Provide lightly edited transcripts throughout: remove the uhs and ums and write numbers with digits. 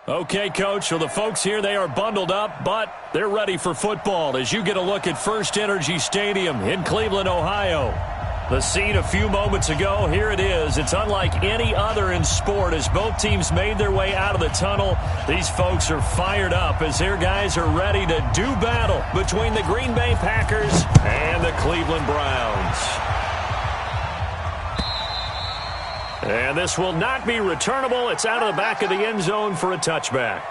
Okay, Coach, so the folks here, they are bundled up, but they're ready for football as you get a look at First Energy Stadium in Cleveland, Ohio. The scene a few moments ago, here it is. It's unlike any other in sport as both teams made their way out of the tunnel. These folks are fired up as their guys are ready to do battle between the Green Bay Packers and the Cleveland Browns. And this will not be returnable. It's out of the back of the end zone for a touchback.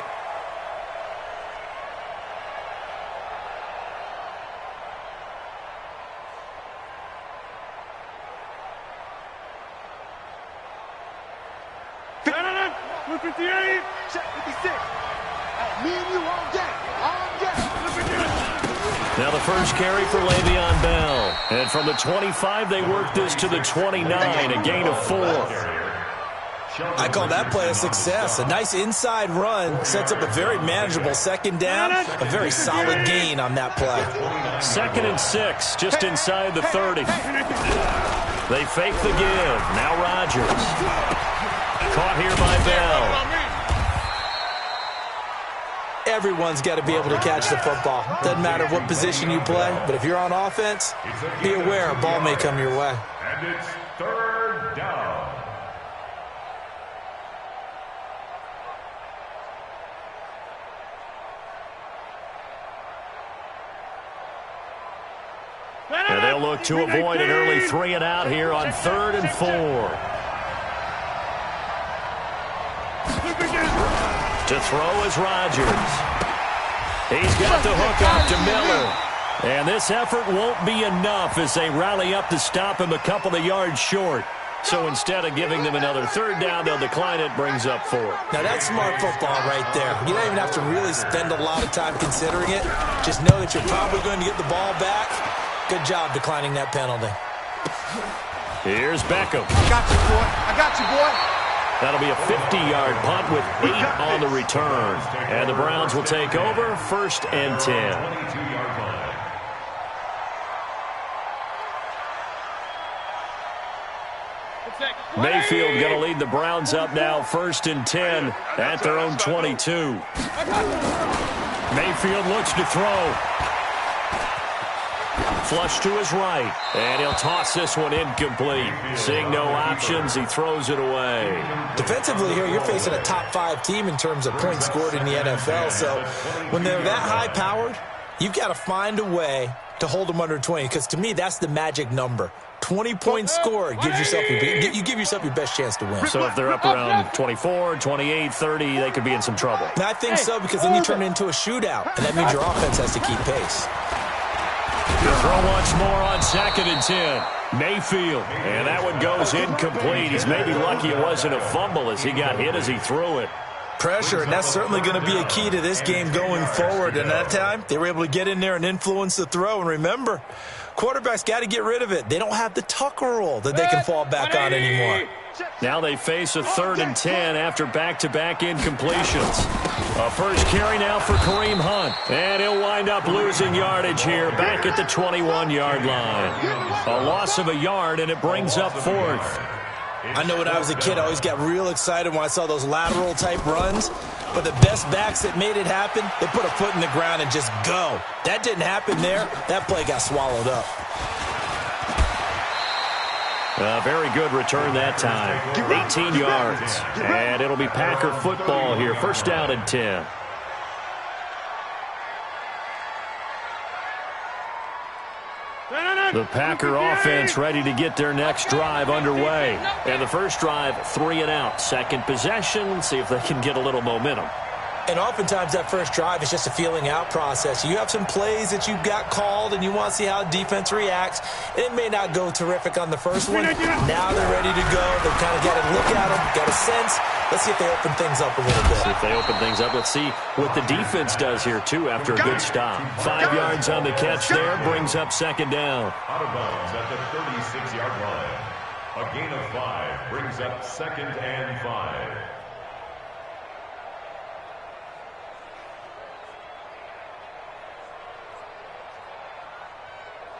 Now the first carry for Le'Veon Bell. And from the 25, they work this to the 29, a gain of 4. I call that play a success. A nice inside run sets up a very manageable second down, a very solid gain on that play. 2nd and 6, just inside the 30. They fake the give. Now Rodgers. Caught here by Bell. Everyone's got to be able to catch the football. Doesn't matter what position you play, but if you're on offense, be aware a ball may come your way. And it's 3rd down. And they'll look to avoid an early 3 and out here on 3rd and 4. To throw is Rodgers. He's got the hook up to Miller. And this effort won't be enough as they rally up to stop him a couple of yards short. So instead of giving them another 3rd down, they'll decline it, brings up 4. Now that's smart football right there. You don't even have to really spend a lot of time considering it. Just know that you're probably going to get the ball back. Good job declining that penalty. Here's Beckham. I got you, boy. I got you, boy. That'll be a 50-yard punt with 8 on the return. And the Browns will take over 1st and 10. Mayfield going to lead the Browns up now 1st and 10 at their own 22. Mayfield looks to throw. Flush to his right, and he'll toss this one incomplete. Seeing no options, he throws it away. Defensively here, you're facing a top 5 team in terms of points scored in the NFL, so when they're that high-powered, you've got to find a way to hold them under 20, because to me, that's the magic number. 20 points scored, you give yourself your best chance to win. So if they're up around 24, 28, 30, they could be in some trouble. And I think so, because then you turn it into a shootout, and that means your offense has to keep pace. The throw once more on 2nd and 10. Mayfield. And that one goes incomplete. He's maybe lucky it wasn't a fumble as he got hit as he threw it. Pressure, and that's certainly going to be a key to this game going forward. And that time, they were able to get in there and influence the throw. And remember, quarterbacks got to get rid of it. They don't have the Tucker rule that they can fall back on anymore. Now they face a 3rd and 10 after back-to-back incompletions. A first carry now for Kareem Hunt. And he'll wind up losing yardage here back at the 21-yard line. A loss of a yard, and it brings up 4th. I know when I was a kid, I always got real excited when I saw those lateral-type runs. But the best backs that made it happen, they put a foot in the ground and just go. That didn't happen there. That play got swallowed up. A very good return that time. 18 yards. And it'll be Packer football here. 1st down and 10. The Packer offense ready to get their next drive underway. And the first drive, 3 and out. Second possession, see if they can get a little momentum. And oftentimes that first drive is just a feeling out process. You have some plays that you've got called and you want to see how defense reacts. And it may not go terrific on the first one. Now they're ready to go. They've kind of got to look at them, got a sense. Let's see if they open things up a little bit. See if they open things up. Let's see what the defense does here, too, after a good stop. 5 yards on the catch there, brings up 2nd down. Out of bounds at the 36-yard line. A gain of 5 brings up 2nd and 5.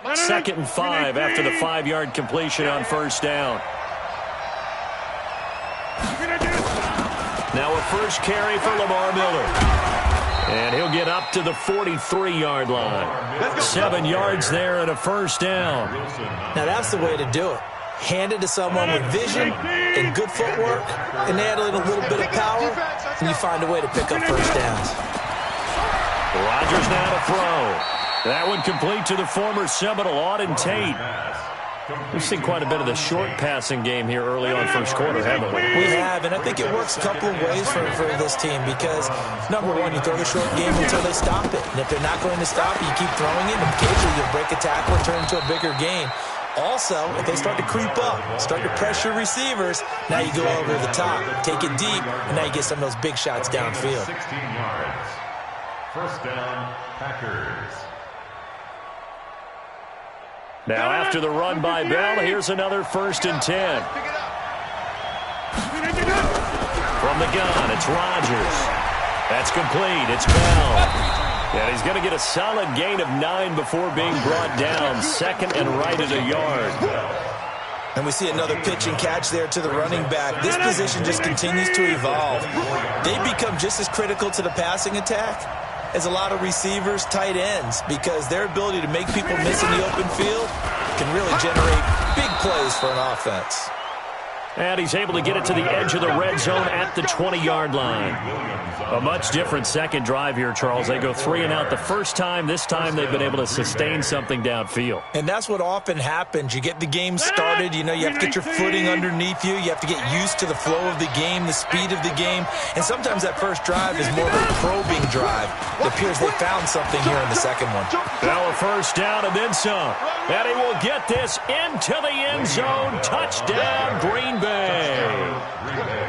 2nd and 5 after the 5-yard completion on 1st down. Now a a first carry for Lamar Miller. And he'll get up to the 43-yard line. 7 yards there and a first down. Now that's the way to do it. Hand it to someone with vision and good footwork, and add in a little bit of power, and you find a way to pick up first downs. Rodgers now to throw. That one complete to the former Seminole, Auden Tate. We've seen quite a bit of the short passing game here early on first quarter, haven't we? We have, and I think it works a couple of ways for this team because, number one, you throw the short game until they stop it. And if they're not going to stop it, you keep throwing it, and occasionally you'll break a tackle and turn it into a bigger gain. Also, if they start to creep up, start to pressure receivers, now you go over the top, take it deep, and now you get some of those big shots downfield. 16 yards. First down, Packers. Now after the run by Bell, here's another 1st and 10. From the gun, it's Rodgers. That's complete. It's Bell. And he's going to get a solid gain of 9 before being brought down. 2nd and right at a yard. And we see another pitch and catch there to the running back. This position just continues to evolve. They become just as critical to the passing attack as a lot of receivers, tight ends, because their ability to make people miss in the open field can really generate big plays for an offense. And he's able to get it to the edge of the red zone at the 20-yard line. A much different second drive here, Charles. They go 3 and out the first time. This time they've been able to sustain something downfield. And that's what often happens. You get the game started. You know, you have to get your footing underneath you. You have to get used to the flow of the game, the speed of the game. And sometimes that first drive is more of a probing drive. It appears they found something here in the second one. Now a first down and then some. And he will get this into the end zone. Touchdown, Green Bay.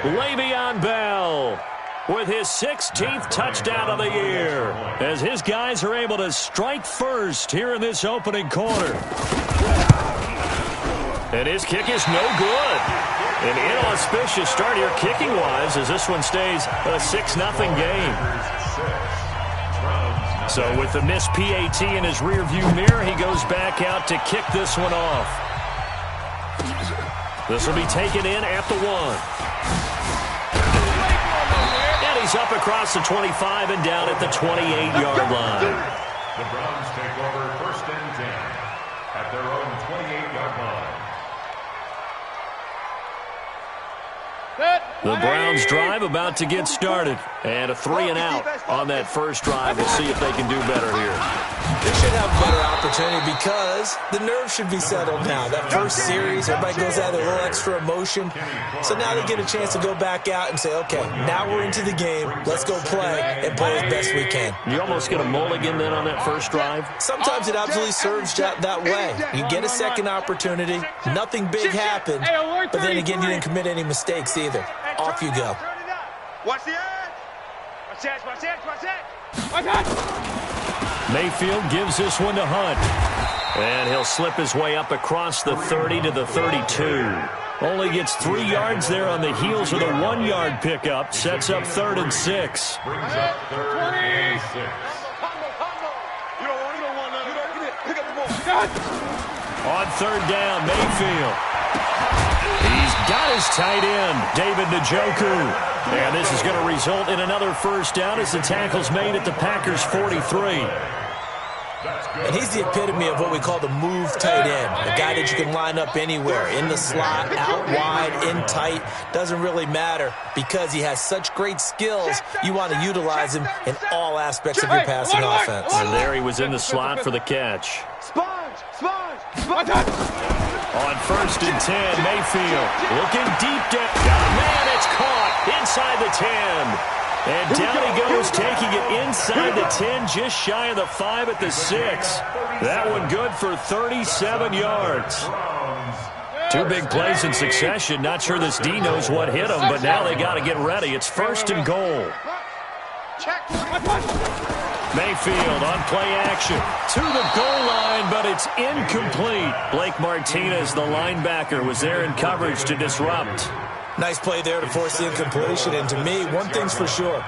Le'Veon Bell with his 16th touchdown of the year as his guys are able to strike first here in this opening quarter. And his kick is no good. An inauspicious start here kicking-wise as this one stays a 6-0 game. So with the missed PAT in his rearview mirror, he goes back out to kick this one off. This will be taken in at the 1. And he's up across the 25 and down at the 28-yard line. The Browns take over 1st and 10 at their own 28-yard line. The Browns drive about to get started. And a 3 and out on that first drive. We'll see if they can do better here. They should have a better opportunity because the nerves should be settled now. That first series, everybody goes out with a little extra emotion. So now they get a chance to go back out and say, okay, now we're into the game. Let's go play and play as best we can. You almost get a mulligan then on that first drive? Sometimes it absolutely serves that way. You get a second opportunity. Nothing big happened. But then again, you didn't commit any mistakes either. Off you go. Watch the edge. Watch it. Mayfield gives this one to Hunt. And he'll slip his way up across the 30 to the 32. Only gets 3 yards there on the heels of the 1-yard pickup. Sets up 3rd and 6. Brings up 3rd and 6. On 3rd down, Mayfield. He's got his tight end, David Njoku. And this is going to result in another first down as the tackle's made at the Packers' 43. And he's the epitome of what we call the move tight end. A guy that you can line up anywhere, in the slot, out wide, in tight. Doesn't really matter because he has such great skills. You want to utilize him in all aspects of your passing offense. And there he was in the slot for the catch. On 1st and 10, Mayfield looking deep down. Man, it's caught inside the 10. And down he goes, taking it inside the 10, just shy of the 5 at the 6. That one good for 37 yards. 2 big plays in succession. Not sure this D knows what hit him, but now they got to get ready. It's 1st and goal. Mayfield on play action to the goal line, but it's incomplete. Blake Martinez, the linebacker, was there in coverage to disrupt. Nice play there to force the incompletion. And to me, one thing's for sure.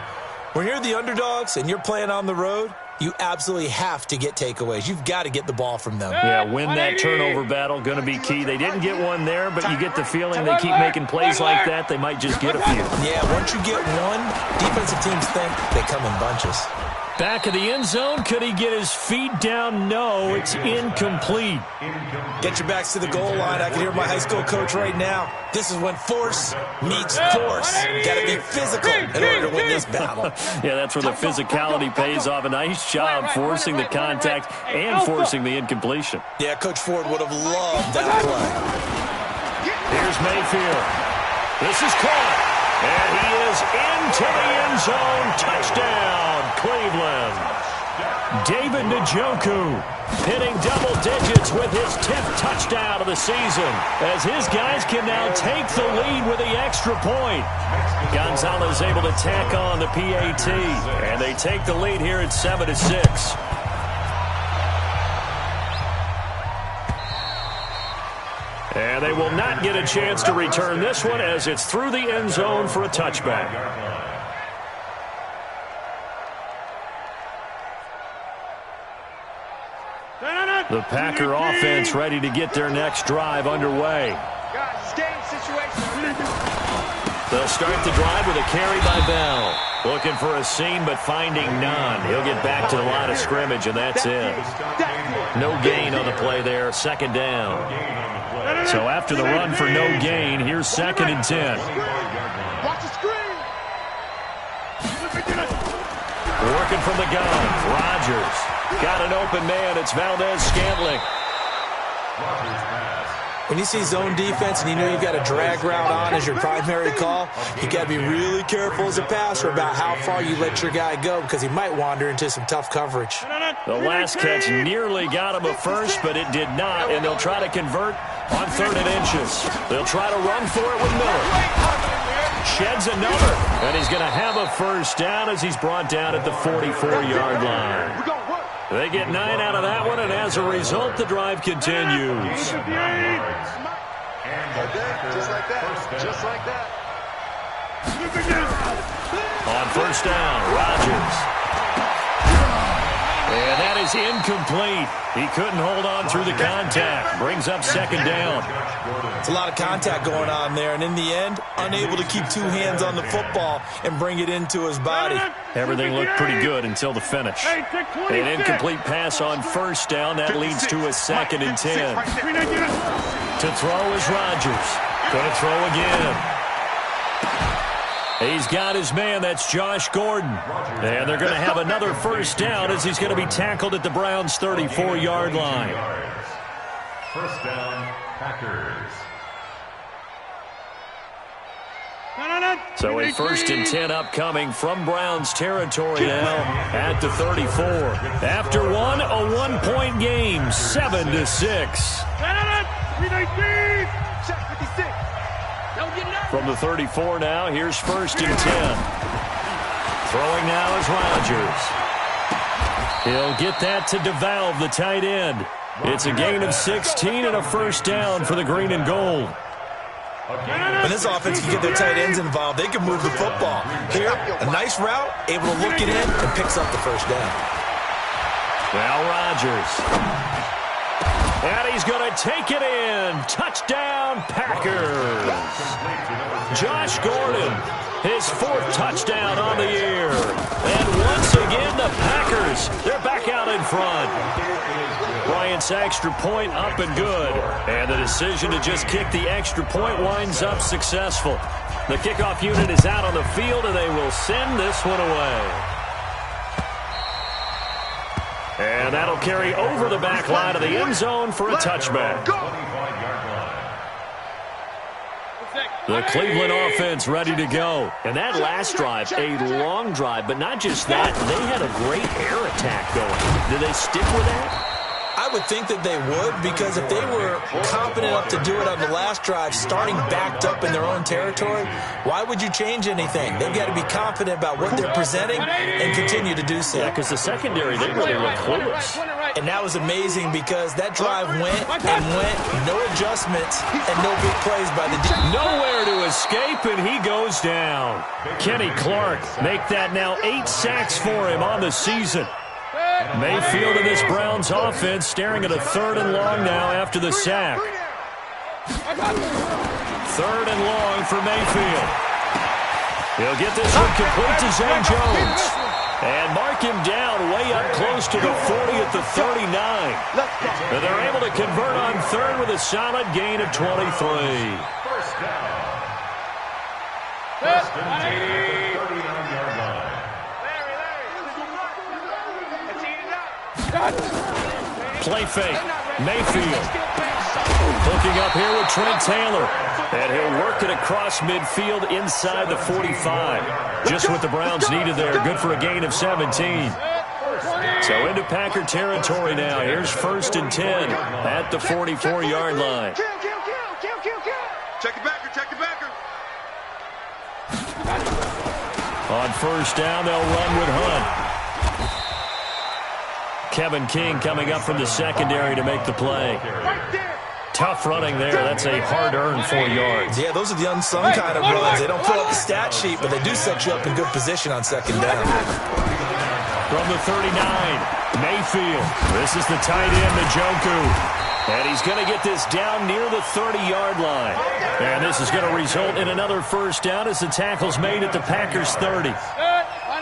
When you're the underdogs and you're playing on the road, you absolutely have to get takeaways. You've got to get the ball from them. Yeah, win that turnover battle, going to be key. They didn't get one there, but you get the feeling they keep making plays like that, they might just get a few. Yeah, once you get one, defensive teams think they come in bunches. Back of the end zone, could he get his feet down? No, it's incomplete. Get your backs to the goal line. I can hear my high school coach right now. This is when force meets force. Got to be physical in order to win this battle. Yeah, that's where the physicality pays off. A nice job forcing the contact and forcing the incompletion. Yeah, Coach Ford would have loved that play. Here's Mayfield. This is caught. And he is into the end zone. Touchdown, Cleveland. David Njoku hitting double digits with his 10th touchdown of the season, as his guys can now take the lead with the extra point. Gonzalez able to tack on the PAT, and they take the lead here at 7-6. And they will not get a chance to return this one, as it's through the end zone for a touchback. The Packer offense ready to get their next drive underway. They'll start the drive with a carry by Bell. Looking for a seam, but finding none. He'll get back to the line of scrimmage, and that's it. No gain on the play there, second down. So after the run for no gain, here's 2nd and 10. Working from the gun, Rodgers. Got an open man, it's Valdez-Scantling. When you see zone defense and you know you've got a drag route on as your primary call, you got to be really careful as a passer about how far you let your guy go, because he might wander into some tough coverage. The last catch nearly got him a first, but it did not, and they'll try to convert on 3rd and inches. They'll try to run for it with Miller. Sheds another, and he's going to have a first down as he's brought down at the 44-yard line. They get 9 out of that one, and as a result, the drive continues. Just like that. Just like that. On first down, Rodgers. And that is incomplete. He couldn't hold on through the contact. Brings up 2nd down. It's a lot of contact going on there, and in the end, unable to keep 2 hands on the football and bring it into his body. Everything looked pretty good until the finish. An incomplete pass on first down. That leads to a 2nd and 10. To throw is Rodgers. Going to throw again. He's got his man. That's Josh Gordon. And they're going to have another first down as he's going to be tackled at the Browns' 34-yard line. First down, Packers. So a 1st and 10 upcoming from Browns territory now at the 34. After one, a 1-point game, 7-6. From the 34 now, here's 1st and 10. Throwing now is Rodgers. He'll get that to DeValve, the tight end. It's a gain of 16 and a first down for the green and gold. When this offense can get their tight ends involved, they can move the football. Here, a nice route, able to look it in, and picks up the first down. Now Rodgers. And he's going to take it in. Touchdown, Packers. Josh Gordon, his 4th touchdown on the year. And once again, the Packers, they're back out in front. Bryant's extra point up and good. And the decision to just kick the extra point winds up successful. The kickoff unit is out on the field, and they will send this one away. And that'll carry over the back line of the end zone for a touchback. The Cleveland offense ready to go. And that last drive, a long drive, but not just that, they had a great air attack going. Did they stick with that? I would think that they would, because if they were confident enough to do it on the last drive, starting backed up in their own territory, why would you change anything? They've got to be confident about what they're presenting and continue to do so. Yeah, because the secondary, they really look clueless. And that was amazing, because that drive went and went, no adjustments, and no big plays by the defense. Nowhere to escape, and he goes down. Kenny Clark make that now 8 sacks for him on the season. Mayfield and this Browns offense staring at a 3rd and long now after the sack. 3rd and long for Mayfield. He'll get this one complete to Zay Jones. And mark him down way up close to the 40 at the 39. And they're able to convert on 3rd with a solid gain of 23. First down. First and 10 at the 39-yard line. Play fake. Mayfield. Hooking up here with Trent Taylor. And he'll work it across midfield inside the 45. Just what the Browns needed there. Good for a gain of 17. So into Packer territory now. Here's 1st and 10 at the 44-yard line. Check it backer, check it backer. On 1st down, they'll run with Hunt. Kevin King coming up from the secondary to make the play. Tough running there. That's a hard-earned 4 yards. Yeah, those are the unsung kind of runs. They don't pull up the stat sheet, but they do set you up in good position on 2nd down. From the 39, Mayfield. This is the tight end, Njoku. And he's going to get this down near the 30-yard line. And this is going to result in another 1st down as the tackle's made at the Packers' 30.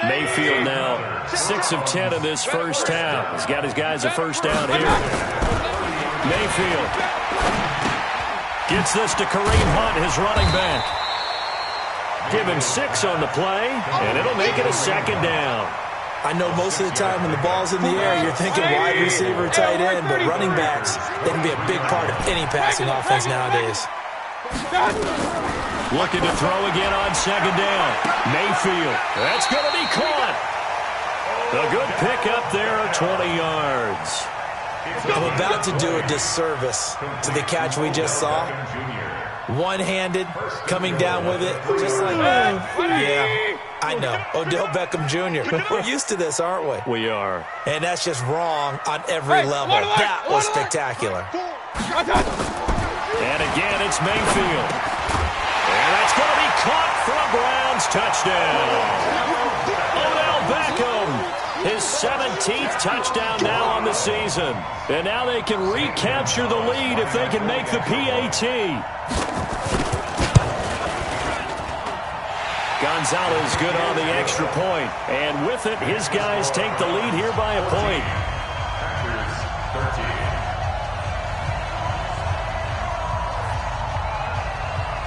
Mayfield now 6 of 10 in this 1st half. He's got his guys a 1st down here. Mayfield gets this to Kareem Hunt, his running back. Give him 6 on the play, and it'll make it a 2nd down. I know most of the time when the ball's in the air, you're thinking wide receiver, tight end, but running backs, they can be a big part of any passing offense nowadays. Looking to throw again on 2nd down. Mayfield. That's going to be caught. A good pickup there, 20 yards. I'm about to do a disservice to the catch we just saw. One-handed, coming down with it, just like, yeah, I know. Odell Beckham Jr. We're used to this, aren't we? We are. And that's just wrong on every level. That was spectacular. And again, it's Mayfield. And that's going to be caught for a Browns touchdown. Odell Beckham, his 17th touchdown now on the season. And now they can recapture the lead if they can make the PAT. Gonzalez good on the extra point. And with it, his guys take the lead here by a point.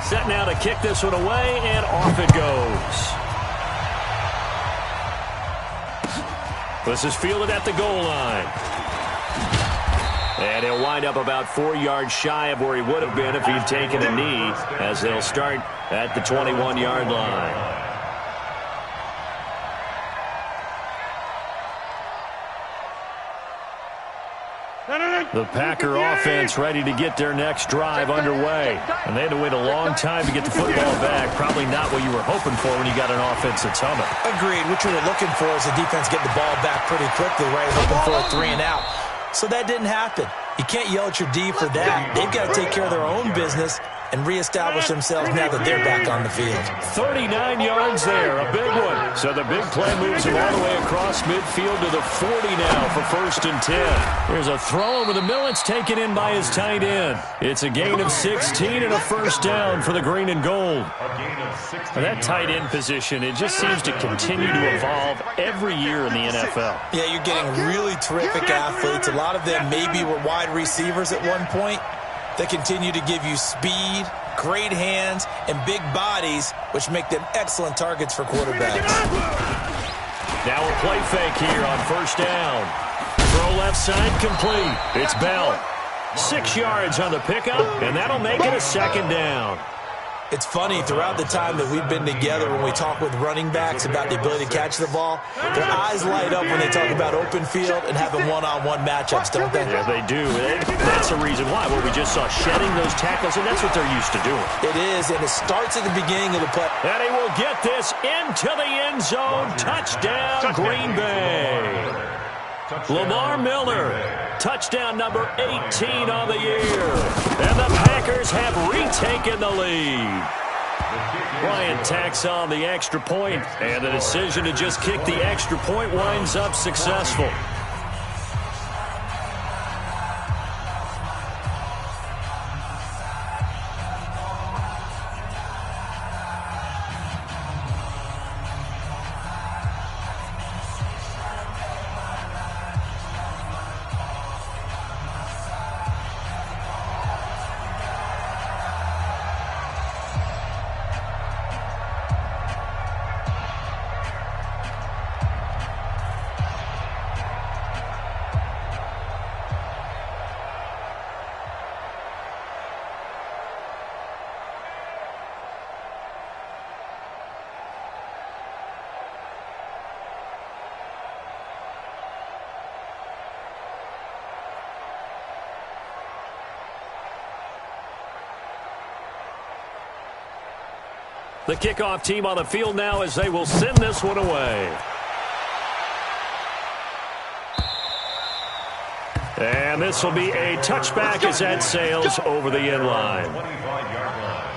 Set now to kick this one away, and off it goes. This is fielded at the goal line. And he'll wind up about 4 yards shy of where he would have been if he'd taken a knee, as they'll start at the 21-yard line. The Packer offense ready to get their next drive underway. And they had to wait a long time to get the football back. Probably not what you were hoping for when you got an offense that's humming. Agreed. What you were looking for is the defense get the ball back pretty quickly, right? Hoping for a 3 and out. So that didn't happen. You can't yell at your D for that. They've got to take care of their own business and reestablish themselves now that they're back on the field. 39 yards there, a big one. So the big play moves him all the way across midfield to the 40 now for 1st and 10. There's a throw over the middle. It's taken in by his tight end. It's a gain of 16 and a 1st down for the green and gold. That tight end position, it just seems to continue to evolve every year in the NFL. Yeah, you're getting really terrific athletes. A lot of them maybe were wide receivers at one point. They continue to give you speed, great hands, and big bodies, which make them excellent targets for quarterbacks. Now a play fake here on 1st down. Throw left side complete. It's Bell. 6 yards on the pickup, and that'll make it a 2nd down. It's funny, throughout the time that we've been together, when we talk with running backs about the ability to catch the ball, their eyes light up when they talk about open field and having one-on-one matchups, don't they? Yeah, they do. That's the reason why. Well, we just saw shedding those tackles, and that's what they're used to doing. It is, and it starts at the beginning of the play. And he will get this into the end zone. Touchdown, Green Bay. Lamar Miller, touchdown number 18 on the year. And the Packers have retaken the lead. Bryant tacks on the extra point, and the decision to just kick the extra point winds up successful. The kickoff team on the field now as they will send this one away. And this will be a touchback as that sails over the end line. 25-yard line.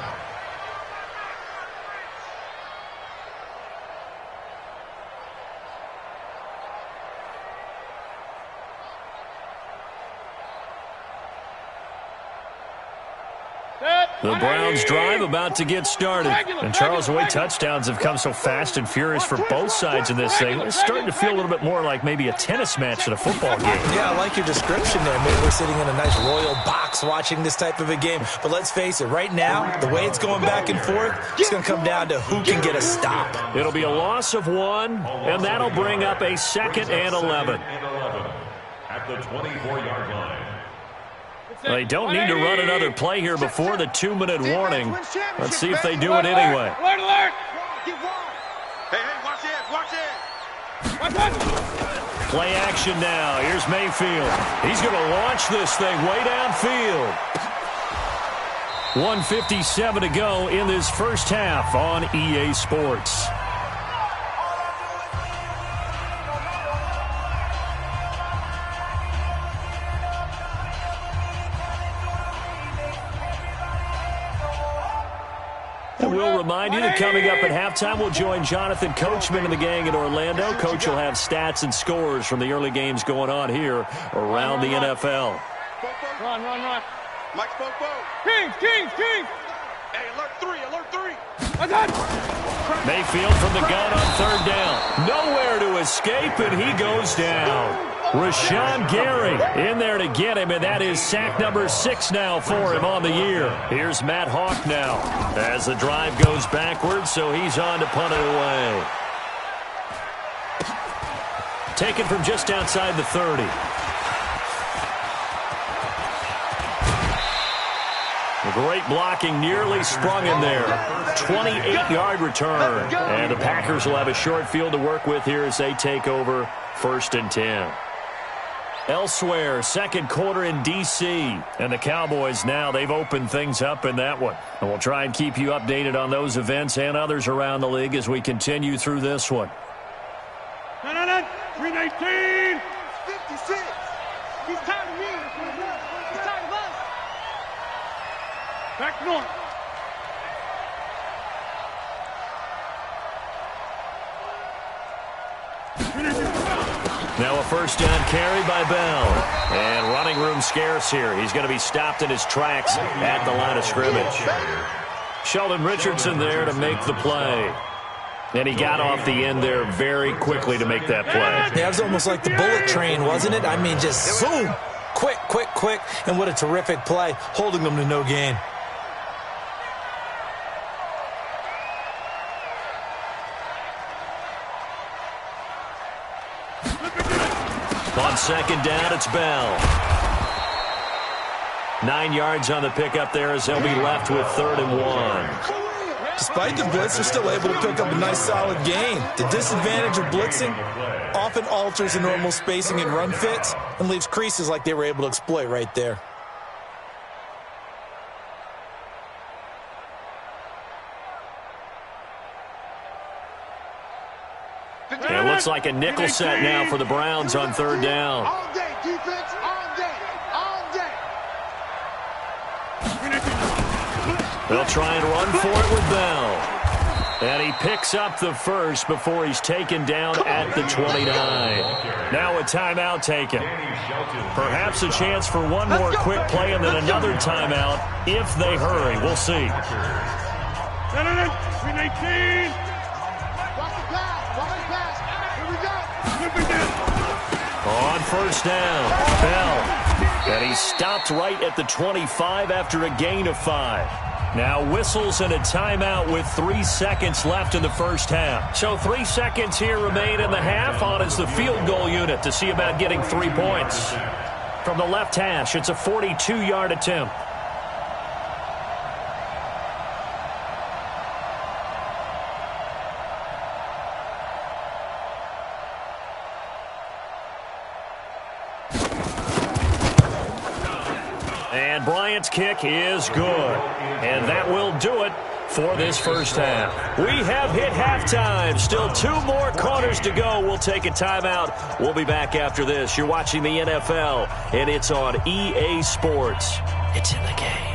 The Browns drive about to get started. And Charles, the way touchdowns have come so fast and furious for both sides in this thing, it's starting to feel a little bit more like maybe a tennis match than a football game. Yeah, I like your description there. Maybe we're sitting in a nice royal box watching this type of a game. But let's face it, right now, the way it's going back and forth, it's going to come down to who can get a stop. It'll be a loss of 1, and that'll bring up a 2nd and 11. At the 24-yard line. They don't need to run another play here before the 2-minute warning. Let's see if they do it anyway. Alert, alert! Hey, watch it, watch it! Play action now. Here's Mayfield. He's going to launch this thing way downfield. 1:57 to go in this first half on EA Sports. We'll remind you that coming up at halftime, we'll join Jonathan Coachman and the gang in Orlando. Coach will have stats and scores from the early games going on here around the NFL. Run. Mike Spoke. Kings. Hey, alert 3. Mayfield from the gun on 3rd down. Nowhere to escape, and he goes down. Rashawn Gary in there to get him, and that is sack number 6 now for him on the year. Here's Matt Hawk now as the drive goes backwards, so he's on to punt it away. Taken from just outside the 30. Great blocking, nearly sprung him there. 28-yard return. And the Packers will have a short field to work with here as they take over 1st and 10. Elsewhere, second quarter in D.C. And the Cowboys now, they've opened things up in that one. And we'll try and keep you updated on those events and others around the league as we continue through this one. 319! 56! He's tired of me! He's tired of us! Back north! Now a first down carry by Bell. And running room scarce here. He's going to be stopped in his tracks at the line of scrimmage. Sheldon Richardson there to make the play. And he got off the end there very quickly to make that play. Yeah, it was almost like the bullet train, wasn't it? I mean, just zoom. Quick. And what a terrific play, holding them to no gain. On second down, it's Bell. 9 yards on the pickup there as they'll be left with 3rd and 1. Despite the blitz, they're still able to pick up a nice solid gain. The disadvantage of blitzing often alters the normal spacing and run fits and leaves creases like they were able to exploit right there. It looks like a nickel set now for the Browns on 3rd down. All day, defense, all day. They'll try and run for it with Bell. And he picks up the first before he's taken down at the 29. Now a timeout taken. Perhaps a chance for one more quick play and then another timeout if they hurry. We'll see. 319. On first down, Bell. And he stopped right at the 25 after a gain of 5. Now whistles and a timeout with 3 seconds left in the first half. So 3 seconds here remain in the half. On is the field goal unit to see about getting 3 points. From the left hash, it's a 42-yard attempt. And Bryant's kick is good. And that will do it for this first half. We have hit halftime. Still 2 more quarters to go. We'll take a timeout. We'll be back after this. You're watching the NFL, and it's on EA Sports. It's in the game.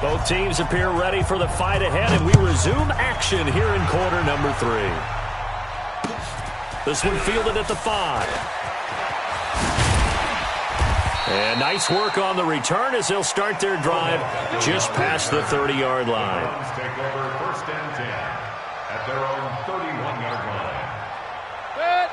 Both teams appear ready for the fight ahead, and we resume action here in quarter number 3. This one fielded at the 5. And nice work on the return as they'll start their drive just past the 30-yard line. Take over first and 10 at their own 31-yard line.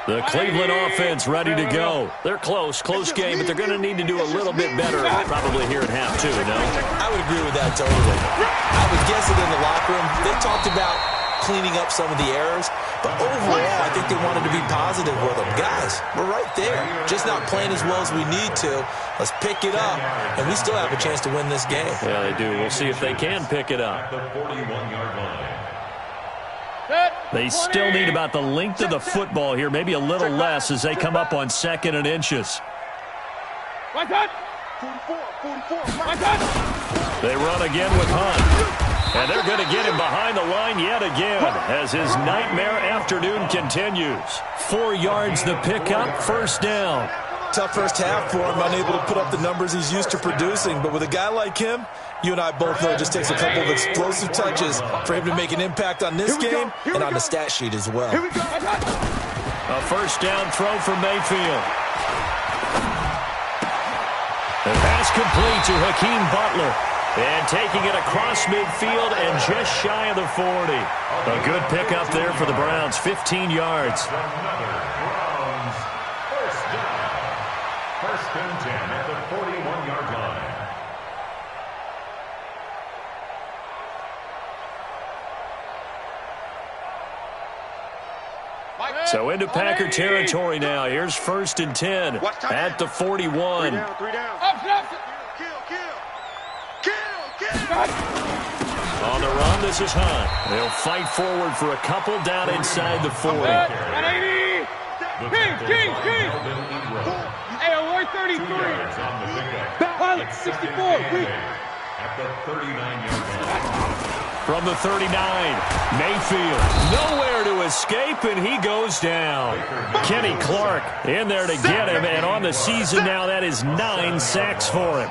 The Cleveland offense ready to go. They're close game, but they're going to need to do a little bit better probably here at half 2, no? I would agree with that totally. I would guess it in the locker room. They talked about cleaning up some of the errors, but overall, I think they wanted to be positive with them. Guys, we're right there. Just not playing as well as we need to. Let's pick it up, and we still have a chance to win this game. Yeah, they do. We'll see if they can pick it up. At the 41-yard line. They still need about the length of the football here, maybe a little less as they come up on 2nd and inches. My God! 44. My God! They run again with Hunt. And they're going to get him behind the line yet again as his nightmare afternoon continues. 4 yards the pickup, first down. Tough first half for him, unable to put up the numbers he's used to producing. But with a guy like him, you and I both know it just takes a couple of explosive touches for him to make an impact on this game and on the stat sheet as well. A first down throw for Mayfield. The pass complete to Hakeem Butler. And taking it across midfield and just shy of the 40. A good pickup there for the Browns, 15 yards. Another Browns first down. First and 10 at the 41-yard line. So into Packer territory now. Here's first and 10 at the 41. 3 down. On the run, this is Hunt. They'll fight forward for a couple down inside the 40. 180. King. Hey, award 33. Pilot, 64. At the 39-yard line. From the 39, Mayfield nowhere to escape, and he goes down. Kenny Clark in there to get him, and on the season now, that is 9 sacks for him.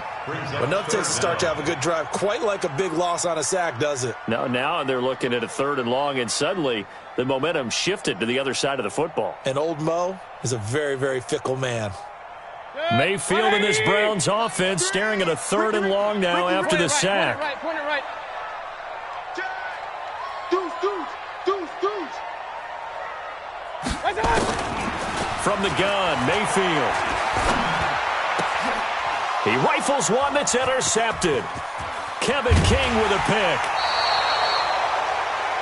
Enough takes to start to have a good drive, quite like a big loss on a sack, does it? Now they're looking at a 3rd and long, and suddenly the momentum shifted to the other side of the football. And old Mo is a very, very fickle man. Mayfield in this Browns offense staring at a 3rd and long now after the sack. Point it right. Deuce. From the gun, Mayfield. He rifles one that's intercepted. Kevin King with a pick.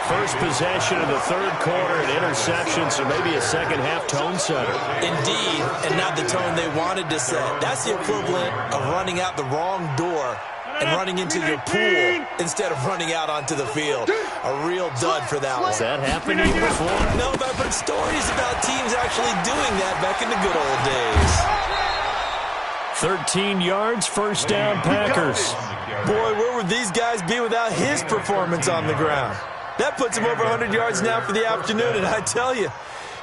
First possession of the 3rd quarter, an interception, so maybe a second half tone setter. Indeed, and not the tone they wanted to set. That's the equivalent of running out the wrong door and running into your pool instead of running out onto the field. A real dud for that one. Has that happened to you before? No, but I've heard stories about teams actually doing that back in the good old days. 13 yards, first down, Packers. Boy, where would these guys be without his performance on the ground? That puts him over 100 yards now for the afternoon, and I tell you,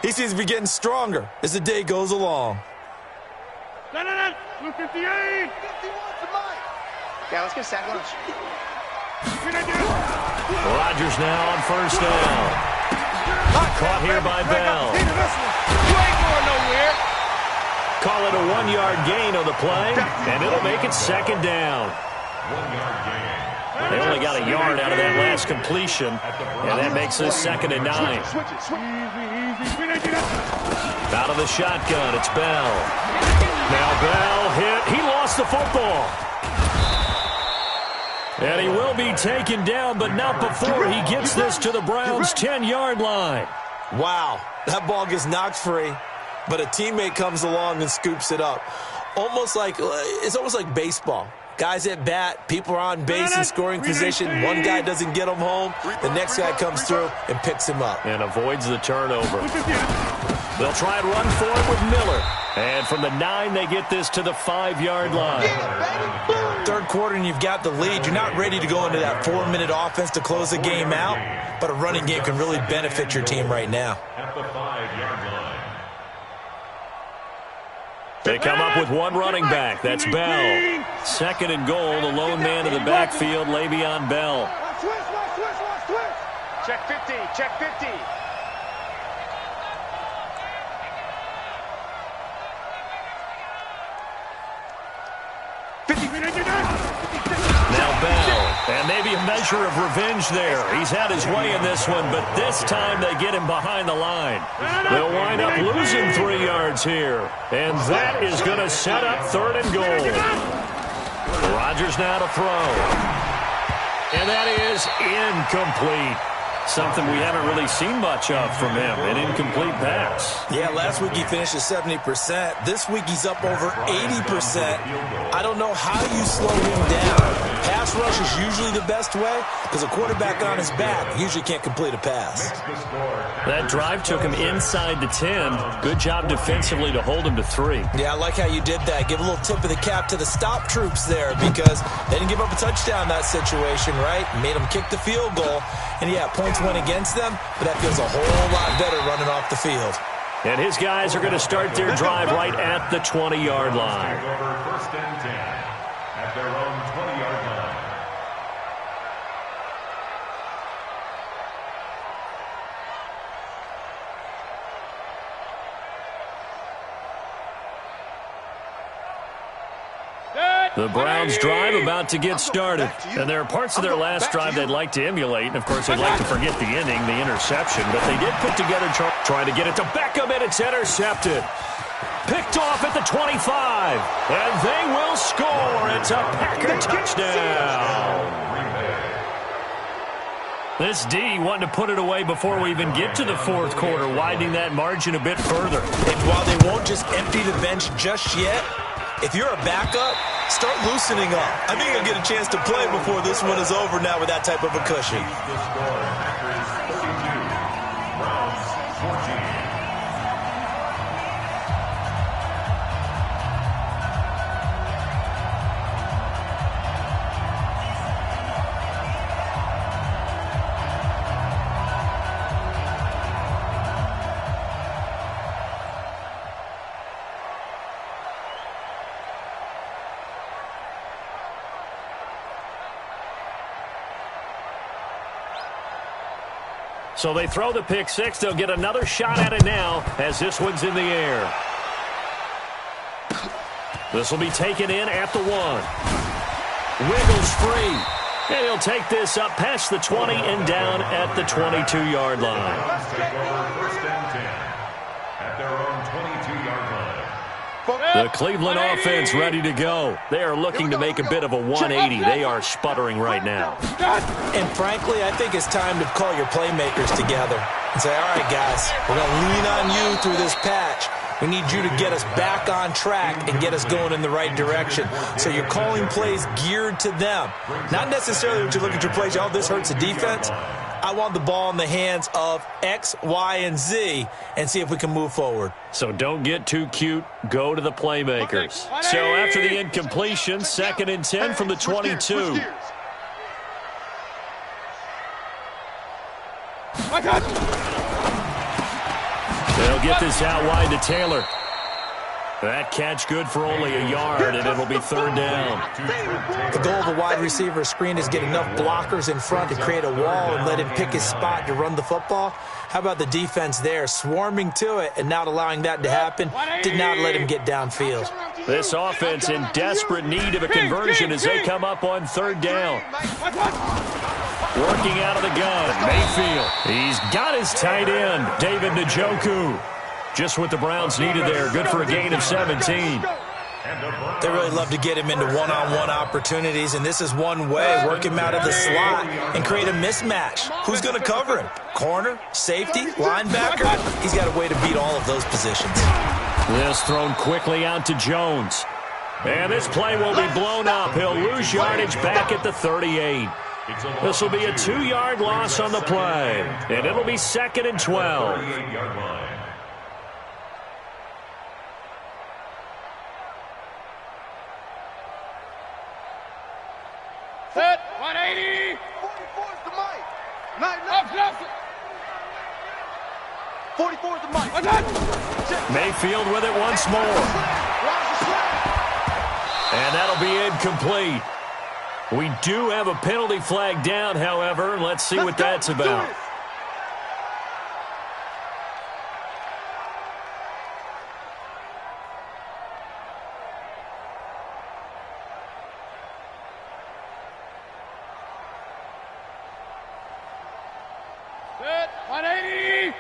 he seems to be getting stronger as the day goes along. 258. Yeah, let's get sack lunch. Rodgers now on first down. Caught here by Bell. You ain't going nowhere. Call it a 1-yard gain on the play, and it'll make it second down. 1-yard gain. They only got a yard out of that last completion, and that makes this 2nd and 9. Out of the shotgun, it's Bell. Now Bell hit. He lost the football. And he will be taken down, but not before he gets this to the Browns' 10-yard line. Wow, that ball gets knocked free, but a teammate comes along and scoops it up. It's almost like baseball. Guys at bat, people are on base in scoring position. One guy doesn't get him home. The next guy comes through and picks him up. And avoids the turnover. They'll try and run for it with Miller. And from the 9, they get this to the 5-yard line. Third quarter and you've got the lead. You're not ready to go into that 4-minute offense to close the game out, but a running game can really benefit your team right now. At the 5-yard line. They come up with one running back. That's Bell. Second and goal, the lone man in the backfield, Le'Veon Bell. Check 50, check 50. Now Bell, and maybe a measure of revenge there. He's had his way in this one, but this time they get him behind the line. They'll wind up losing 3 yards here, and that is going to set up third and goal. Rodgers now to throw, and that is incomplete. Something we haven't really seen much of from him, an incomplete pass. Yeah, last week he finished at 70%. This week he's up over 80%. I don't know how you slow him down. Pass rush is usually the best way because a quarterback on his back usually can't complete a pass. That drive took him inside the 10. Good job defensively to hold him to 3. Yeah, I like how you did that. Give a little tip of the cap to the stop troops there because they didn't give up a touchdown in that situation, right? Made them kick the field goal. And, yeah, points went against them, but that feels a whole lot better running off the field. And his guys are going to start their drive right at the 20-yard line. First and 10 at their own 20-yard line. The Browns drive about to get started. And there are parts of their last drive they'd like to emulate. And, of course, they'd like to forget the inning, the interception. But they did put together trying to get it to Beckham, and it's intercepted. Picked off at the 25. And they will score. It's a Packer touchdown. This D wanting to put it away before we even get to the fourth quarter, widening that margin a bit further. And while they won't just empty the bench just yet, if you're a backup, start loosening up. I think you'll get a chance to play before this one is over now with that type of a cushion. The score, Packers 32, Browns 14. So they throw the pick six. They'll get another shot at it now as this one's in the air. This will be taken in at the 1. Wiggles free. And he'll take this up past the 20 and down at the 22-yard line. Take over first and 10 at their own 22-yard line. The Cleveland offense ready to go. They are looking to make a bit of a 180. They are sputtering right now. And frankly, I think it's time to call your playmakers together and say, all right, guys, we're going to lean on you through this patch. We need you to get us back on track and get us going in the right direction. So you're calling plays geared to them. Not necessarily when you look at your plays, oh, this hurts the defense. I want the ball in the hands of X, Y, and Z and see if we can move forward. So don't get too cute. Go to the playmakers. So after the incompletion, 2nd and 10 from the 22. They'll get this out wide to Taylor. That catch good for only a yard, and it'll be 3rd down. The goal of a wide receiver screen is get enough blockers in front to create a wall and let him pick his spot to run the football. How about the defense there, swarming to it and not allowing that to happen? Did not let him get downfield. This offense in desperate need of a conversion as they come up on 3rd down. Working out of the gun, Mayfield. He's got his tight end, David Njoku. Just what the Browns needed there. Good for a gain of 17. They really love to get him into one-on-one opportunities, and this is one way. Work him out of the slot and create a mismatch. Who's going to cover him? Corner, safety, linebacker? He's got a way to beat all of those positions. This thrown quickly out to Jones. And this play will be blown up. He'll lose yardage back at the 38. This will be a 2-yard loss on the play, and it'll be 2nd and 12. Set, 180. 44's the mic. Left. 44's the mic. Mayfield with it once more. And that'll be incomplete. We do have a penalty flag down, however. Let's see what that's about. Set, 180.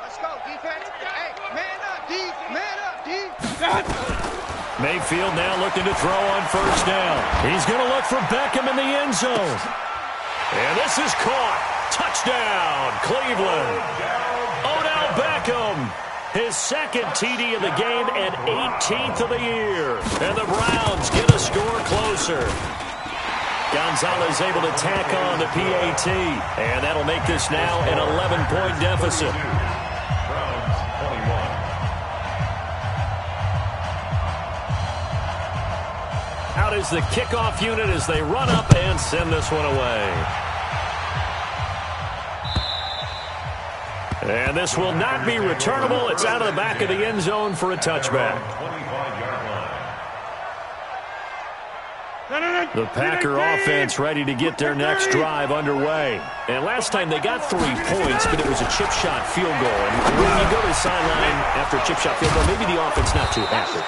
Let's go, defense. Hey, man up, D. Man up, D. Mayfield now looking to throw on first down. He's going to look for Beckham in the end zone. And this is caught. Touchdown, Cleveland. Odell Beckham, his 2nd TD of the game and 18th of the year. And the Browns get a score closer. Gonzalez able to tack on the PAT. And that'll make this now an 11-point deficit. Out is the kickoff unit as they run up and send this one away. And this will not be returnable. It's out of the back of the end zone for a touchback. The Packer offense ready to get their next drive underway. And last time they got 3 points, but it was a chip shot field goal. And when you go to the sideline after a chip shot field goal, maybe the offense not too happy.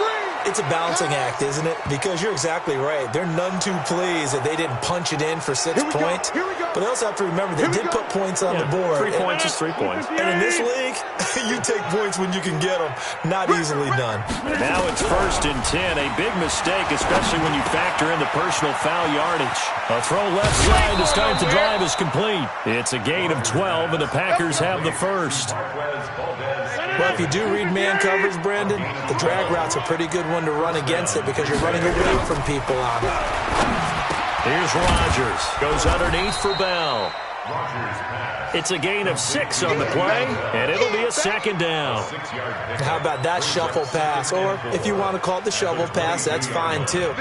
It's a balancing act, isn't it? Because you're exactly right. They're none too pleased that they didn't punch it in for 6 points. But they also have to remember they did put points on the board. 3 points is 3 points. And in this league, you take points when you can get them. Not easily done. Now it's 1st and 10. A big mistake, especially when you factor in the personal foul yardage. A throw left side to start the drive is complete. It's a gain of 12, and the Packers have the first. Well, if you do read man coverage, Brandon, the drag route's a pretty good one to run against it because you're running away from people on it. Here's Rodgers. Goes underneath for Bell. It's a gain of 6 on the play, and it'll be a 2nd down. How about that shuffle pass? Or if you want to call it the shovel pass, that's fine too.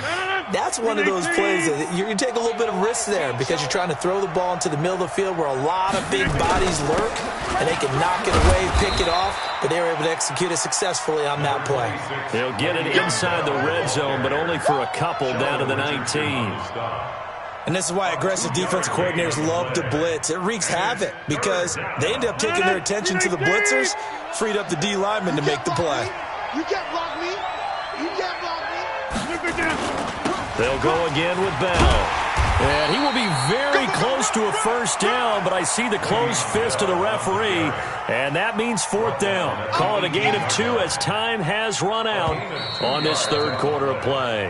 That's one of those plays that you take a little bit of risk there because you're trying to throw the ball into the middle of the field where a lot of big bodies lurk, and they can knock it away, pick it off, but they were able to execute it successfully on that play. They'll get it inside the red zone, but only for a couple down to the 19. And this is why aggressive defensive coordinators love to blitz. It wreaks havoc because they end up taking their attention to the blitzers, freed up the D lineman to make the play. You can't block me. You can't block me. They'll go again with Bell. And he will be very close to a first down, but I see the closed fist of the referee, and that means 4th down. Call it a gain of 2 as time has run out on this 3rd quarter of play.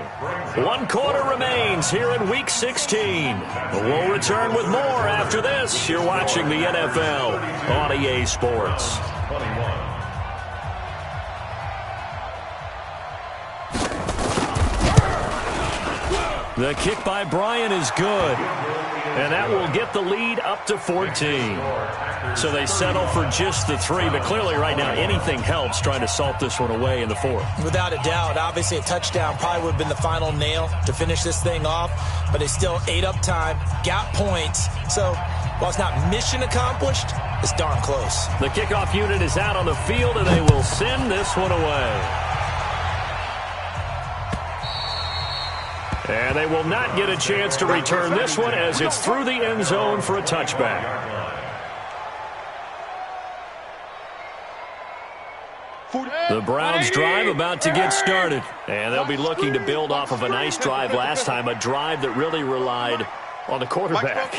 1 quarter remains here in Week 16. We'll return with more after this. You're watching the NFL on EA Sports. The kick by Bryant is good, and that will get the lead up to 14. So they settle for just the 3, but clearly right now anything helps trying to salt this one away in the 4th. Without a doubt, obviously a touchdown probably would have been the final nail to finish this thing off, but they still ate up time, got points. So while it's not mission accomplished, it's darn close. The kickoff unit is out on the field, and they will send this one away. And they will not get a chance to return this one as it's through the end zone for a touchback. The Browns drive about to get started. And they'll be looking to build off of a nice drive last time, a drive that really relied on the quarterback.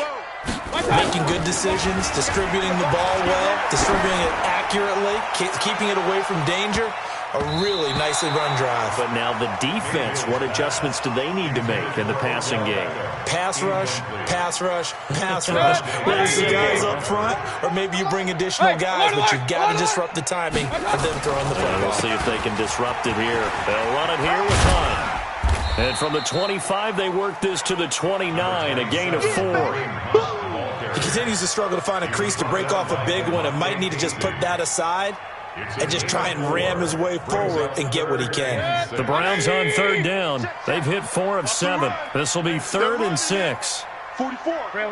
Making good decisions, distributing the ball well, distributing it accurately, keeping it away from danger. A really nicely run drive. But now the defense, what adjustments do they need to make in the passing game? Pass rush, pass rush, pass rush. Whether it's the guys up front or maybe you bring additional guys, but you've got to disrupt the timing of them throwing the football. We'll see if they can disrupt it here. They'll run it here with Hunt. And from the 25, they work this to the 29, a gain of 4. He continues to struggle to find a crease to break off a big one and might need to just put that aside and just try and ram his way forward and get what he can. The Browns on third down. They've hit 4 of 7. This will be 3rd and 6. 44. Real.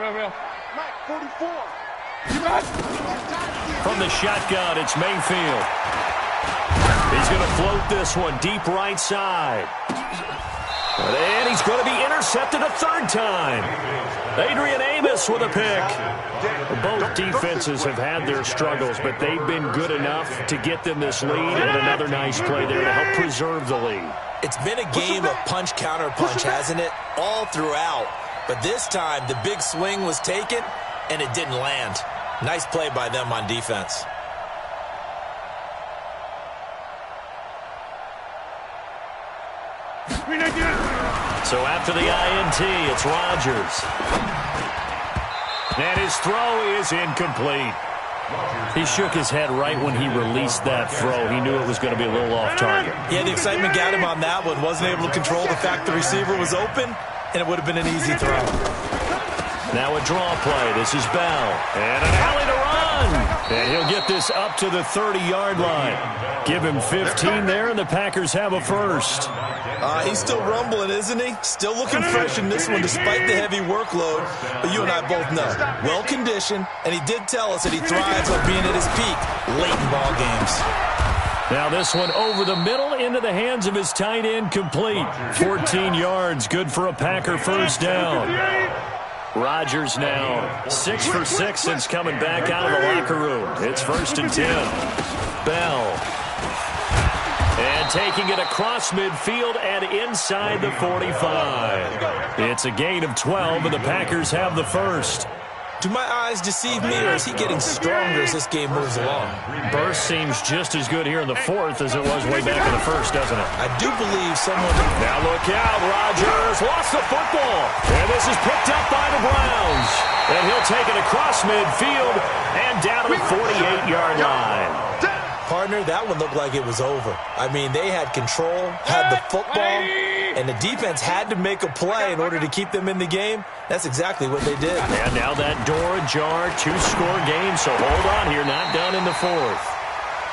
Mike, 44. From the shotgun, it's Mayfield. He's going to float this one deep right side. And he's going to be intercepted a 3rd time. Adrian Amos with a pick. Both defenses have had their struggles, but they've been good enough to get them this lead, and another nice play there to help preserve the lead. It's been a game of punch-counter-punch, hasn't it? All throughout. But this time, the big swing was taken, and it didn't land. Nice play by them on defense. So after the INT, it's Rodgers. And his throw is incomplete. He shook his head right when he released that throw. He knew it was going to be a little off target. Yeah, the excitement got him on that one. Wasn't able to control the fact the receiver was open, and it would have been an easy throw. Now a draw play. This is Bell. And an alley to run. And he'll get this up to the 30-yard line. Give him 15 there, and the Packers have a first. He's still rumbling, isn't he? Still looking fresh in this one despite the heavy workload. But you and I both know, well-conditioned, and he did tell us that he thrives on being at his peak late in ball games. Now this one over the middle into the hands of his tight end, complete. 14 yards, good for a Packer first down. Rodgers now 6 for 6 since coming back out of the locker room. It's 1st and 10. Bell. And taking it across midfield and inside the 45. It's a gain of 12, and the Packers have the first. Do my eyes deceive me, or is he getting stronger as this game moves along? Burst seems just as good here in the 4th as it was way back in the 1st, doesn't it? I do believe someone... Now look out, Rodgers lost the football. And this is picked up by the Browns. And he'll take it across midfield and down to the 48-yard line. Partner, that one looked like it was over. I mean, they had control, had the football, and the defense had to make a play in order to keep them in the game. That's exactly what they did. And now that door ajar, 2-score game, so hold on here, not done in the 4th.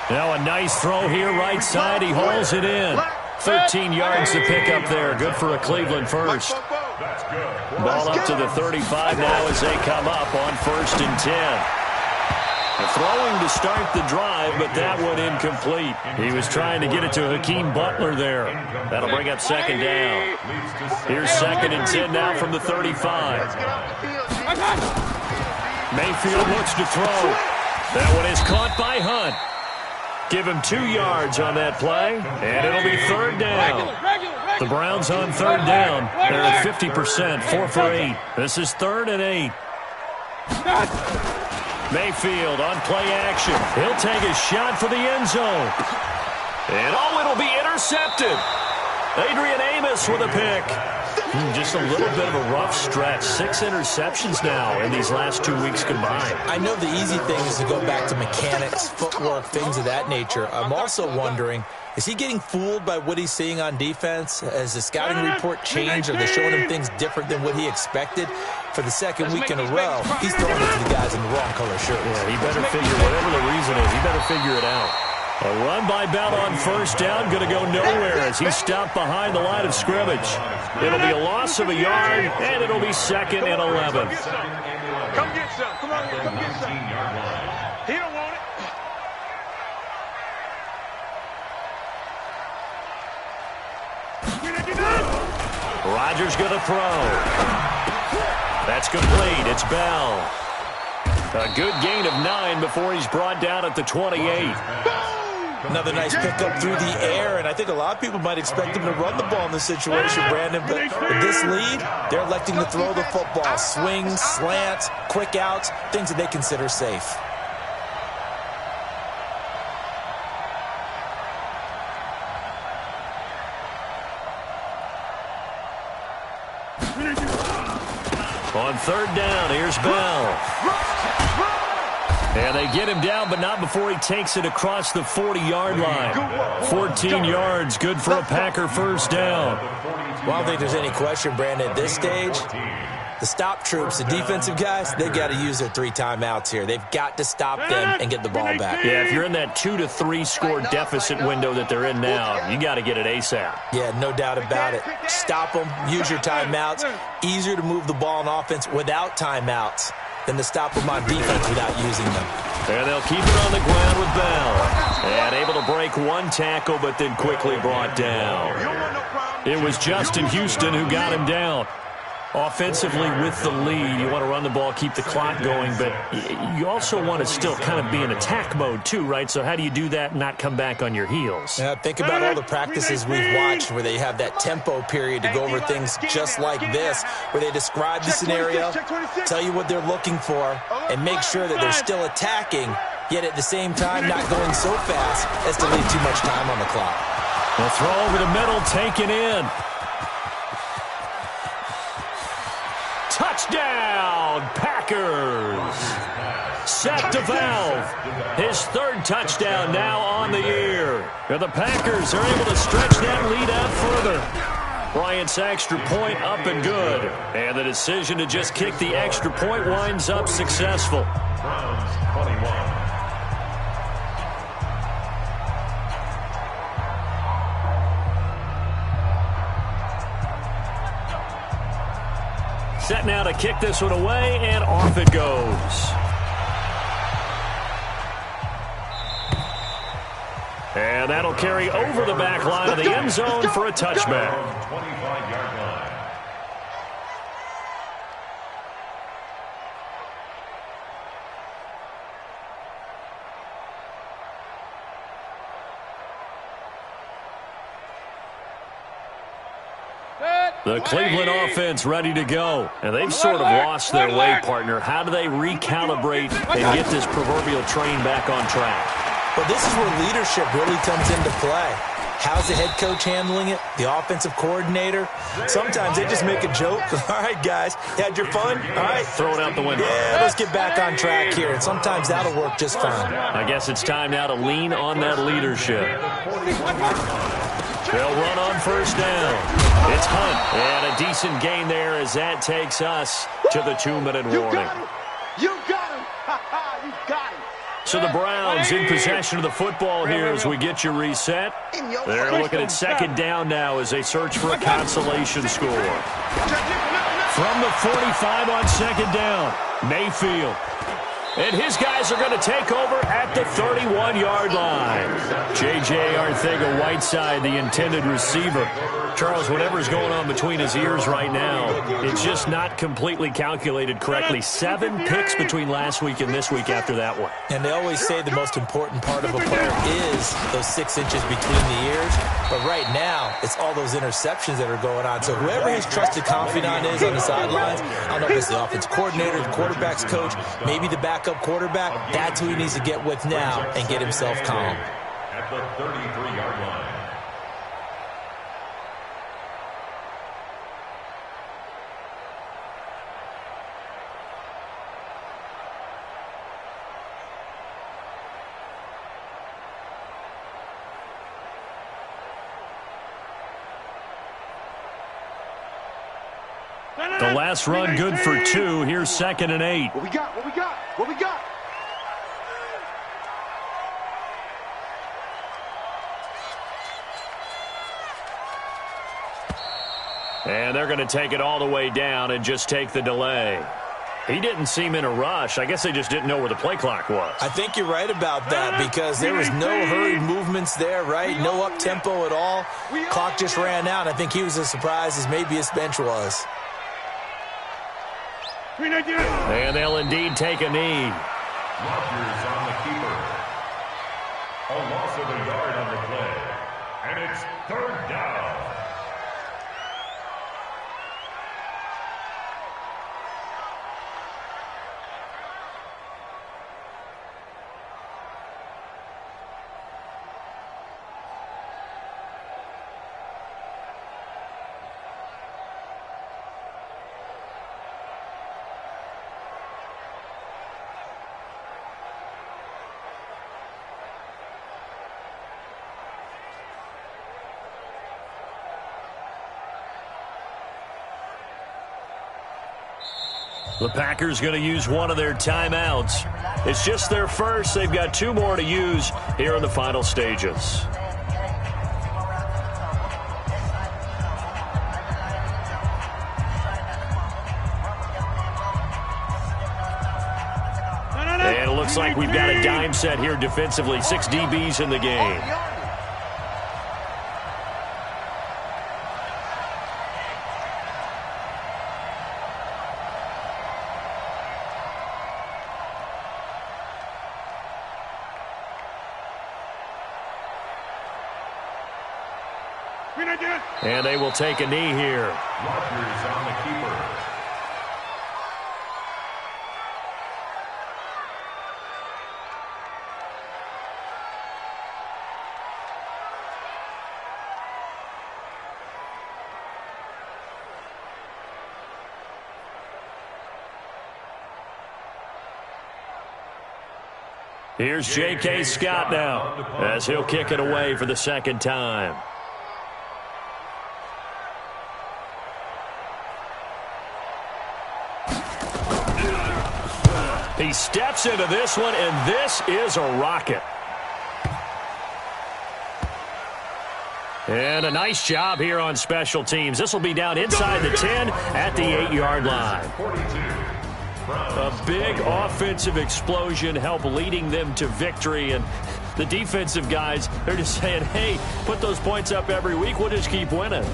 Now a nice throw here, right side, he hauls it in. 13 yards to pick up there, good for a Cleveland first. Ball up to the 35 now as they come up on 1st and 10. Throwing to start the drive, but that one incomplete. He was trying to get it to Hakeem Butler there. That'll bring up 2nd down. Here's 2nd and 10 now from the 35. Mayfield looks to throw. That one is caught by Hunt. Give him 2 yards on that play, and it'll be 3rd down. The Browns on 3rd down. They're at 50%, 4 for 8. This is 3rd and 8. Mayfield on play action. He'll take a shot for the end zone. And it'll be intercepted. Adrian Amos with a pick. Just a little bit of a rough stretch. 6 interceptions now in these last 2 weeks combined. I know the easy thing is to go back to mechanics, footwork, things of that nature. I'm also wondering, is he getting fooled by what he's seeing on defense? Has the scouting report changed? Are they showing him things different than what he expected? For the 2nd week in a row, he's throwing it to the guys in the wrong color shirts. Yeah, he better figure, whatever the reason is, he better figure it out. A run by Bell on 1st down, going to go nowhere as he's stopped behind the line of scrimmage. It'll be a loss of a yard, and it'll be 2nd and 11. Come get some. Come on, come get some. He don't want it. Rodgers going to throw. That's complete. It's Bell. A good gain of 9 before he's brought down at the 28. Another nice pickup through the air, and I think a lot of people might expect him to run the ball in this situation, Brandon, but with this lead, they're electing to throw the football. Swings, slants, quick outs, things that they consider safe. On third down, here's Bell. And they get him down, but not before he takes it across the 40-yard line. 14 yards, good for a Packer first down. Well, I don't think there's any question, Brandon, at this stage, the stop troops, the defensive guys, they got to use their 3 timeouts here. They've got to stop them and get the ball back. Yeah, if you're in that 2 to 3 score deficit window that they're in now, you got to get it ASAP. Yeah, no doubt about it. Stop them, use your timeouts. Easier to move the ball on offense without timeouts than to stop them on defense without using them. And they'll keep it on the ground with Bell. And able to break one tackle, but then quickly brought down. It was Justin Houston who got him down. Offensively with the lead, you want to run the ball, keep the clock going, but you also want to still kind of be in attack mode too, right? So how do you do that and not come back on your heels? Yeah, think about all the practices we've watched where they have that tempo period to go over things just like this, where they describe the scenario, tell you what they're looking for, and make sure that they're still attacking, yet at the same time not going so fast as to leave too much time on the clock. The throw over the middle, taken in. Touchdown, Packers. Seth DeValve, his 3rd touchdown now on the year. And the Packers are able to stretch that lead out further. Bryant's extra point up and good. And the decision to just kick the extra point winds up successful. Browns 21. Set now to kick this one away, and off it goes. And that'll carry over the back line of the end zone for a touchback. 25-yard line. The Cleveland offense ready to go. And they've sort of lost their way, partner. How do they recalibrate and get this proverbial train back on track? Well, this is where leadership really comes into play. How's the head coach handling it? The offensive coordinator? Sometimes they just make a joke. All right, guys, you had your fun? All right. Throw it out the window. Yeah, let's get back on track here. And sometimes that'll work just fine. I guess it's time now to lean on that leadership. They'll run on first down. It's Hunt. And a decent gain there as that takes us to the 2-minute warning. You got him. Ha-ha, you got him. So the Browns in possession of the football here as we get you reset. They're looking at second down now as they search for a consolation score. From the 45 on second down, Mayfield. And his guys are going to take over at the 31-yard line. J.J. Arcega-Whiteside, the intended receiver. Charles, whatever's going on between his ears right now, it's just not completely calculated correctly. 7 picks between last week and this week after that one. And they always say the most important part of a player is those 6 inches between the ears. But right now, it's all those interceptions that are going on. So whoever his trusted confidant is on the sidelines, I don't know if it's the offense coordinator, the quarterback's coach, maybe the backup quarterback, that's who he needs to get with now and get himself calm. At the 33-yard line. The last run good for 2. Here's 2nd and 8. What we got? What we got? What we got? And they're going to take it all the way down and just take the delay. He didn't seem in a rush. I guess they just didn't know where the play clock was. I think you're right about that because there was no hurried movements there, right? No up-tempo at all. Clock just ran out. I think he was as surprised as maybe his bench was. And they'll indeed take a knee. Rodgers on the keeper. A loss of a yard on the play. And it's 3rd down. The Packers going to use one of their timeouts. It's just their first. They've got 2 more to use here in the final stages. And it looks like we've got a dime set here defensively. 6 DBs in the game. And they will take a knee here. Rodgers on the keeper. Here's J.K. Scott now as he'll kick it away for the second time. He steps into this one, and this is a rocket. And a nice job here on special teams. This will be down inside the 10 at the 8-yard line. A big offensive explosion helped leading them to victory. And the defensive guys, they're just saying, hey, put those points up every week. We'll just keep winning.